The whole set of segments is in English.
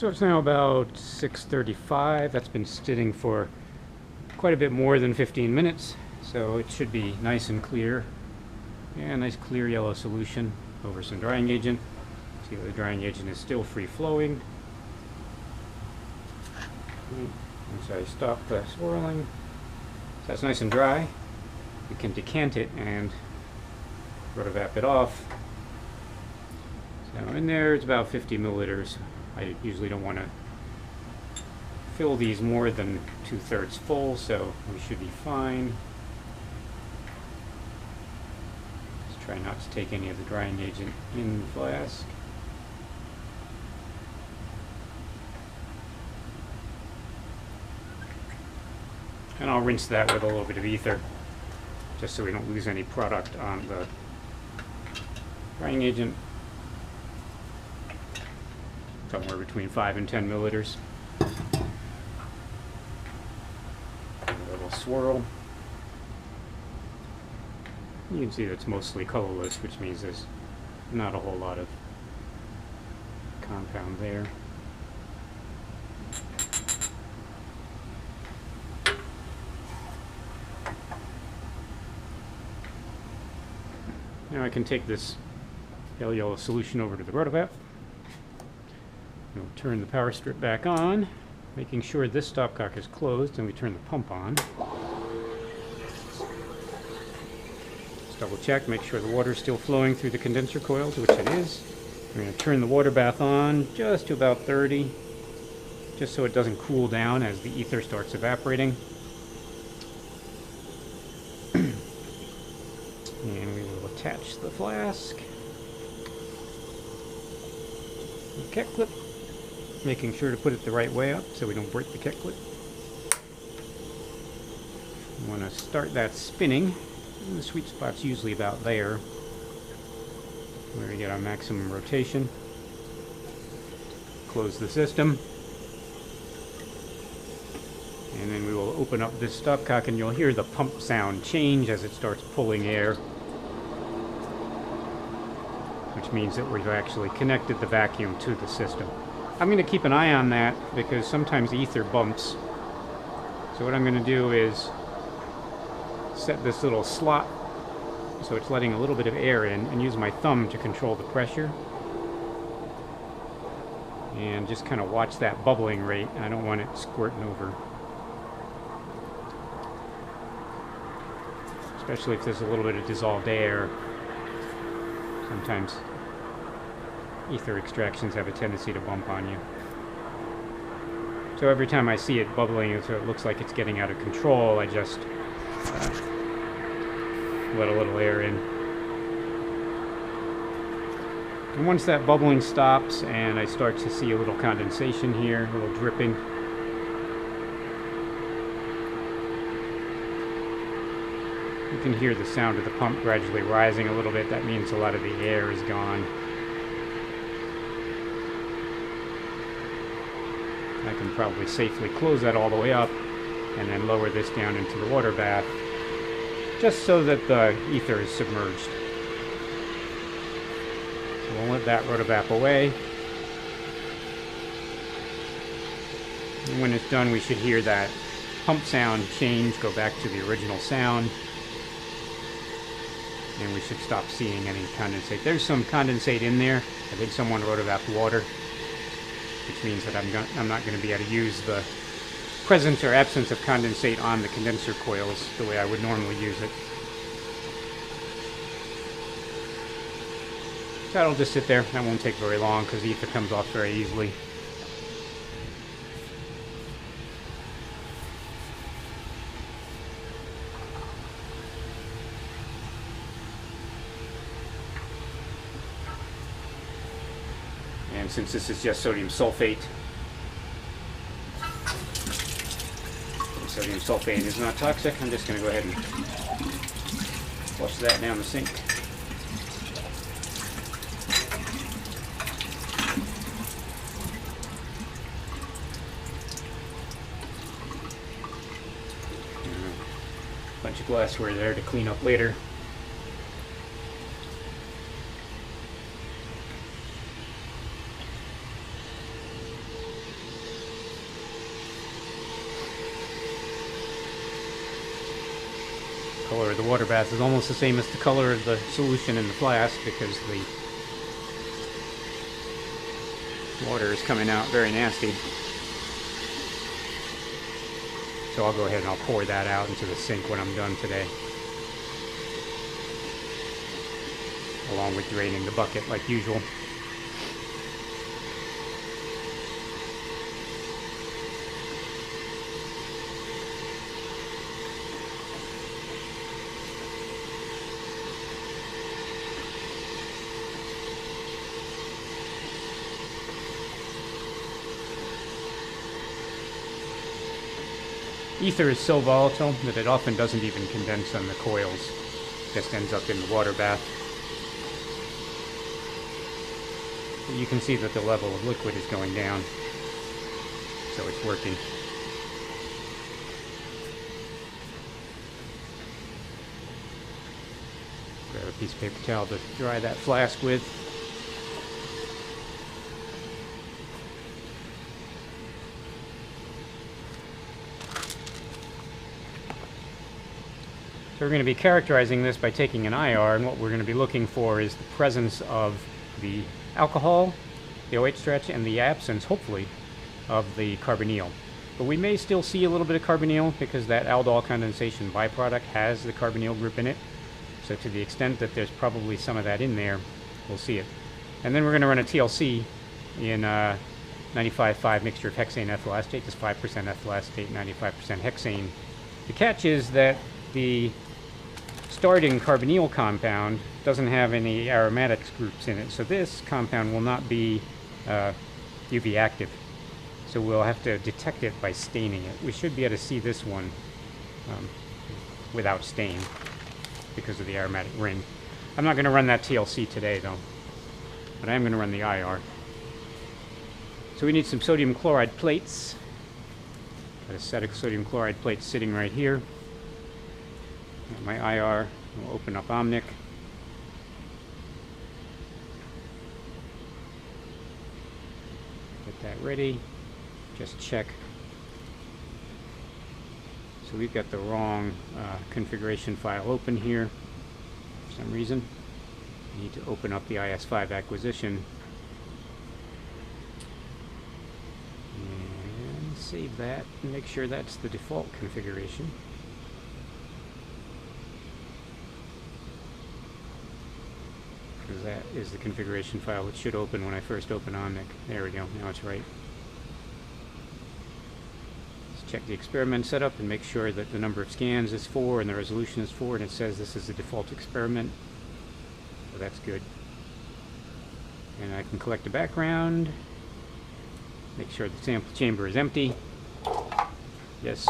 So it's now about 6:35. That's been sitting for quite a bit more than 15 minutes, so it should be nice and clear. Yeah, nice clear yellow solution over some drying agent. See, the drying agent is still free flowing. Once I stop the swirling, so that's nice and dry, we can decant it and rotovap it off. So in there it's about 50 milliliters. I usually don't want to fill these more than 2/3 full, so we should be fine. Just try not to take any of the drying agent in the flask. And I'll rinse that with a little bit of ether, just so we don't lose any product on the drying agent. Somewhere between 5 and 10 milliliters. A little swirl. You can see it's mostly colorless, which means there's not a whole lot of compound there. Now I can take this pale yellow solution over to the Rotovap. We'll turn the power strip back on, making sure this stopcock is closed, and we turn the pump on. Just double check, make sure the water is still flowing through the condenser coils, which it is. We're going to turn the water bath on just to about 30, just so it doesn't cool down as the ether starts evaporating. And we will attach the flask. The cat clip. Making sure to put it the right way up so we don't break the cat clip. We want to start that spinning. And the sweet spot's usually about there, where we get our maximum rotation. Close the system. And then we will open up this stopcock, and you'll hear the pump sound change as it starts pulling air, which means that we've actually connected the vacuum to the system. I'm going to keep an eye on that because sometimes the ether bumps. So what I'm going to do is set this little slot so it's letting a little bit of air in, and use my thumb to control the pressure. And just kind of watch that bubbling rate. I don't want it squirting over. Especially if there's a little bit of dissolved air. Sometimes ether extractions have a tendency to bump on you. So every time I see it bubbling, so it looks like it's getting out of control, I just let a little air in. And once that bubbling stops and I start to see a little condensation here, a little dripping, you can hear the sound of the pump gradually rising a little bit. That means a lot of the air is gone. I can probably safely close that all the way up and then lower this down into the water bath, just so that the ether is submerged. So we'll let that rotovap away. And when it's done, we should hear that pump sound change, go back to the original sound, and we should stop seeing any condensate. There's some condensate in there. I think someone rotovapped water, which means that I'm not going to be able to use the presence or absence of condensate on the condenser coils the way I would normally use it. So that'll just sit there. That won't take very long because the ether comes off very easily. And since this is just sodium sulfate, and sodium sulfate is not toxic, I'm just going to go ahead and flush that down the sink. Bunch of glassware there to clean up later. color of the water bath is almost the same as the color of the solution in the flask because the water is coming out very nasty. So I'll go ahead and I'll pour that out into the sink when I'm done today, along with draining the bucket like usual. Ether is so volatile that it often doesn't even condense on the coils. It just ends up in the water bath. But you can see that the level of liquid is going down, so it's working. Grab a piece of paper towel to dry that flask with. So we're going to be characterizing this by taking an IR, and what we're going to be looking for is the presence of the alcohol, the OH stretch, and the absence, hopefully, of the carbonyl. But we may still see a little bit of carbonyl because that aldol condensation byproduct has the carbonyl group in it. So to the extent that there's probably some of that in there, we'll see it. And then we're going to run a TLC in 95.5 mixture of hexane ethyl acetate, just 5% ethyl acetate, 95% hexane. The catch is that the starting carbonyl compound doesn't have any aromatics groups in it, so this compound will not be UV active. So we'll have to detect it by staining it. We should be able to see this one without stain because of the aromatic ring. I'm not going to run that TLC today though, but I am going to run the IR. So we need some sodium chloride plates. Got a set of sodium chloride plates sitting right here. My IR will open up Omnic. Get that ready. Just check. So we've got the wrong configuration file open here for some reason. I need to open up the IS5 acquisition and save that and make sure that's the default configuration. Because that is the configuration file which should open when I first open Omnic. There we go, now it's right. Let's check the experiment setup and make sure that the number of scans is 4 and the resolution is 4, and it says this is the default experiment. So that's good. And I can collect a background, make sure the sample chamber is empty. Yes.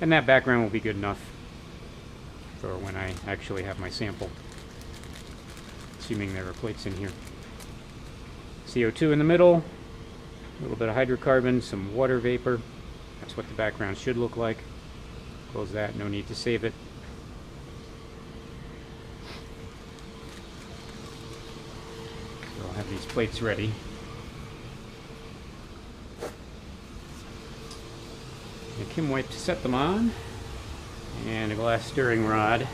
And that background will be good enough for when I actually have my sample, assuming there are plates in here. CO2 in the middle, a little bit of hydrocarbon, some water vapor. That's what the background should look like. Close that, no need to save it. So I'll have these plates ready. A Kim wipe to set them on, and a glass stirring rod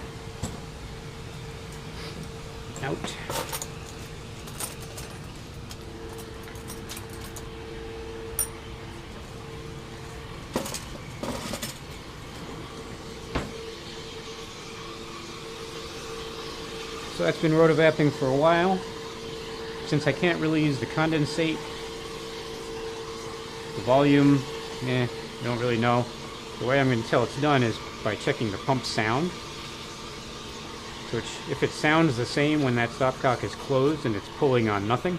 out. So that's been rotovapping for a while. Since I can't really use the condensate, the volume, I don't really know. The way I'm going to tell it's done is by checking the pump sound. So if it sounds the same when that stopcock is closed and it's pulling on nothing,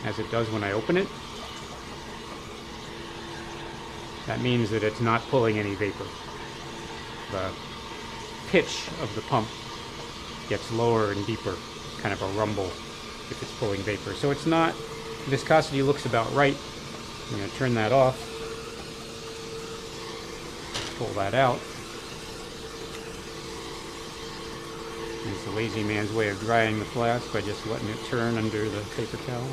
as it does when I open it, that means that it's not pulling any vapor. The pitch of the pump gets lower and deeper, kind of a rumble if it's pulling vapor. So it's not, viscosity looks about right. I'm going to turn that off. Pull that out. It's the lazy man's way of drying the flask by just letting it turn under the paper towel.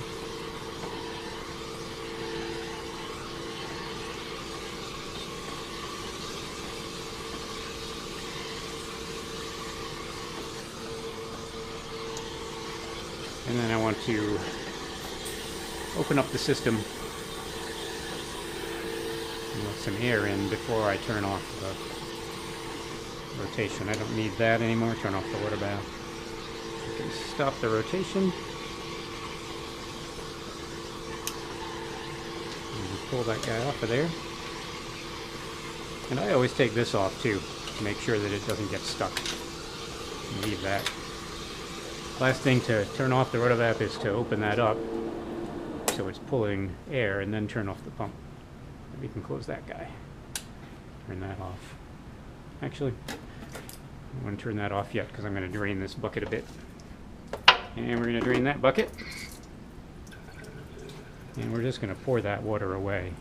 And then I want to open up the system and let some air in before I turn off the rotation. I don't need that anymore. Turn off the water bath. Okay, stop the rotation. And pull that guy off of there. And I always take this off too, to make sure that it doesn't get stuck. Leave that. Last thing to turn off the Rotovap is to open that up so it's pulling air, and then turn off the pump. We can close that guy. Turn that off. Actually, I don't want to turn that off yet because I'm going to drain this bucket a bit. And we're going to drain that bucket. And we're just going to pour that water away.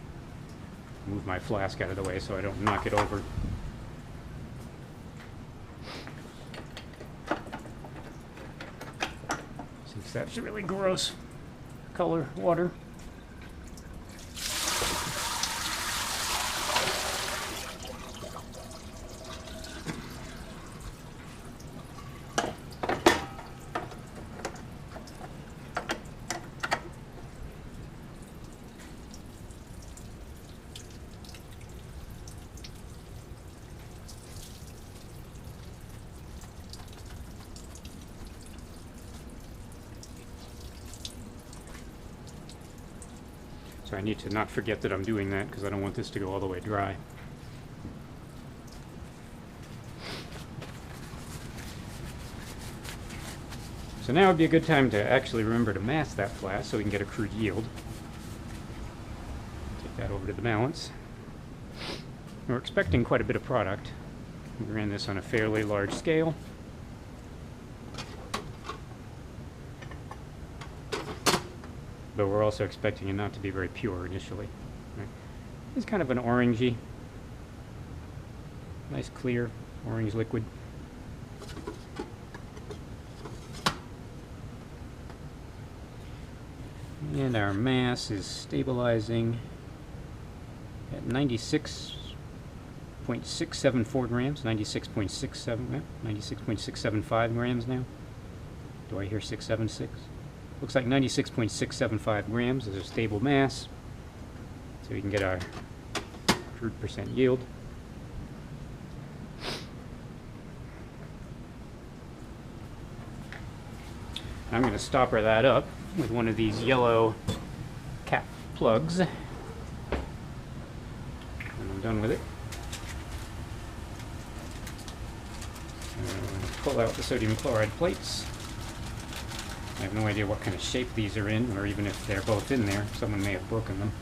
Move my flask out of the way so I don't knock it over. Since that's really gross color water. So I need to not forget that I'm doing that because I don't want this to go all the way dry. So now would be a good time to actually remember to mask that flask so we can get a crude yield. Take that over to the balance. We're expecting quite a bit of product. We ran this on a fairly large scale. But we're also expecting it not to be very pure initially. Right. It's kind of an orangey, nice clear orange liquid. And our mass is stabilizing at 96.674 grams, 96.675 grams now. Do I hear 676? Looks like 96.675 grams is a stable mass, so we can get our crude percent yield. I'm going to stopper that up with one of these yellow cap plugs, and I'm done with it. I'm going to pull out the sodium chloride plates. I have no idea what kind of shape these are in, or even if they're both in there. Someone may have broken them,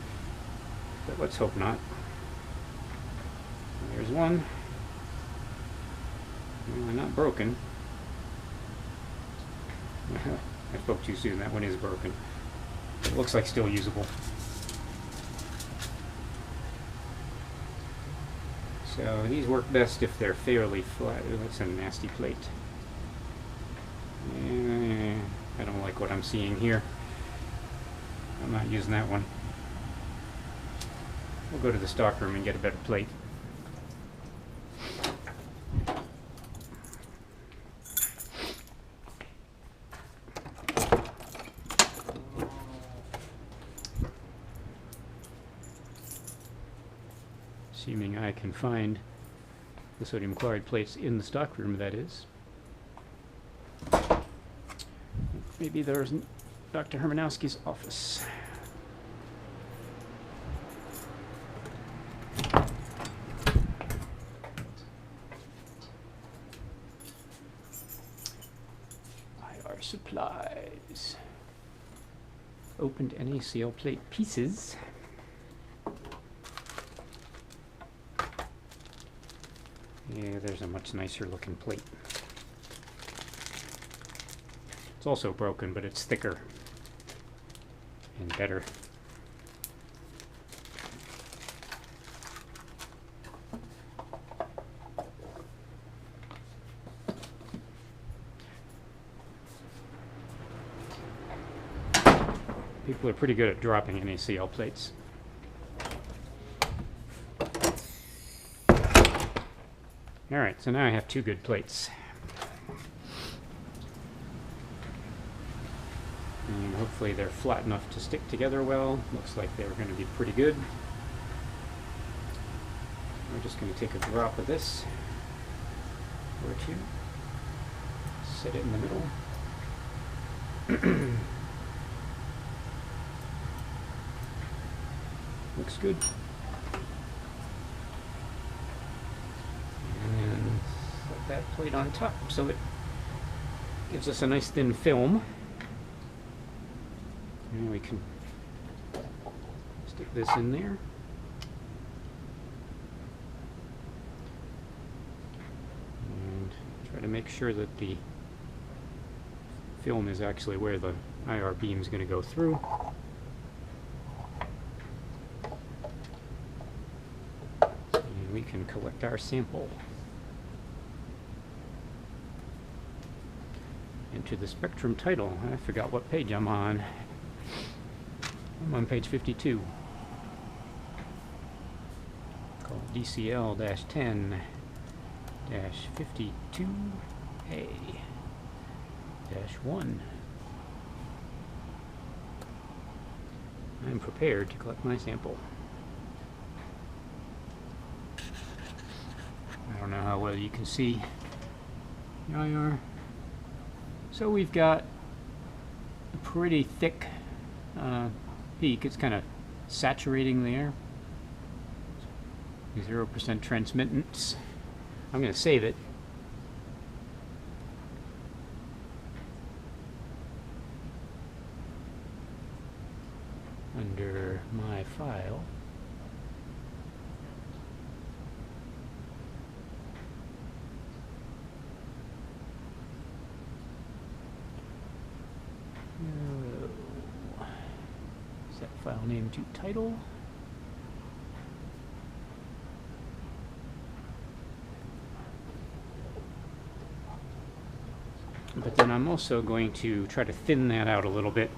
but let's hope not. There's one. Well, they're not broken. I spoke too soon. That one is broken. It looks like still usable. So these work best if they're fairly flat. Ooh, that's a nasty plate. I don't like what I'm seeing here. I'm not using that one. We'll go to the stock room and get a better plate. Assuming I can find the sodium chloride plates in the stock room, that is. Maybe there's Dr. Hermanowski's office. IR supplies. Opened NaCl plate pieces. Yeah, there's a much nicer looking plate. It's also broken, but it's thicker and better. People are pretty good at dropping NaCl plates. Alright, so now I have two good plates. And hopefully they're flat enough to stick together well. Looks like they're going to be pretty good. We're just going to take a drop of this or two, set it in the middle. Looks good. And set that plate on top so it gives us a nice thin film. And we can stick this in there. And try to make sure that the film is actually where the IR beam is going to go through. And we can collect our sample. Enter the spectrum title. I forgot what page I'm on. I'm on page 52. Called DCL-10-52A-1. I'm prepared to collect my sample. I don't know how well you can see the IR. So we've got a pretty thick peak. It's kind of saturating there. 0% transmittance. I'm going to save it. Under my file. Set file name to title. But then I'm also going to try to thin that out a little bit.